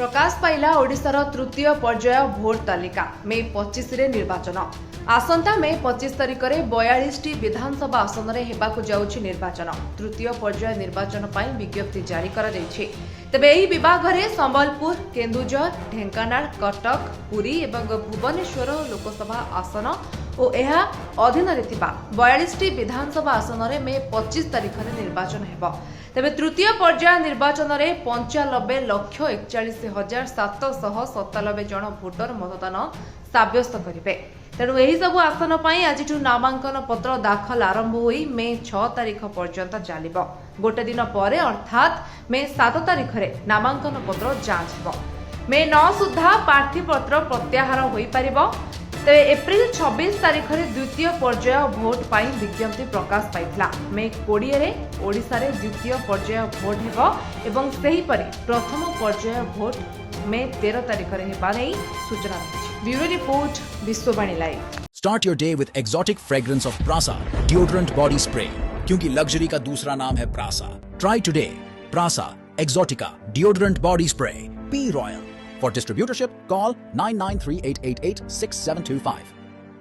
प्रकाश पाइला ओडिशार तृतीय पर्याय भोट तालिका मे 25 रे निर्वाचन आसंता मे 25 तारिख में 42 विधानसभा आसन में हेबाकु जाउछि निर्वाचन। तृतीय पर्याय निर्वाचन पर विज्ञप्ति जारी करा दैछि। तेबे एही विभाग में संबलपुर, केन्दुझर, ढेंकानाल, कटक, पुरी एवं भुवनेश्वर लोकसभा आसन और यह अधीन 42 विधानसभा आसन में मे 25 तारिख में निर्वाचन हेबो। तेबे तृतीय पर्याय निर्वाचन में 95,41,797 जन भोटर मतदान साब्यस्त करेंगे। तेणु यही सबु आसन पर आज नामांकन पत्र दाखल आरंभ होई मे 6 तारिख पर्यंत चलिबो। गोटे दिन पर अर्थात मे 7 तारिख में नामांकन पत्र जांच हेबो। मे 9 सुधा प्रार्थी पत्र प्रत्याहार होई परिबो। तेरे एप्रिल 26 तारिख में द्वितीय पर्याय भोट पाई विज्ञप्ति प्रकाश पाइथिला। मे 20 रे ओडिशा रे द्वितीय पर्याय भोट हेबो एवं सेही परि प्रथम पर्याय भोट मे 13 तारिख रे हेबा नै सूचना रहिछि। Bureau report, Vishwavani live. Start your day with exotic fragrance of Prasa deodorant body spray क्योंकि लग्जरी का दूसरा नाम है Prasa. Try today Prasa Exotica deodorant body spray. Be royal. For distributorship, call 9938886725.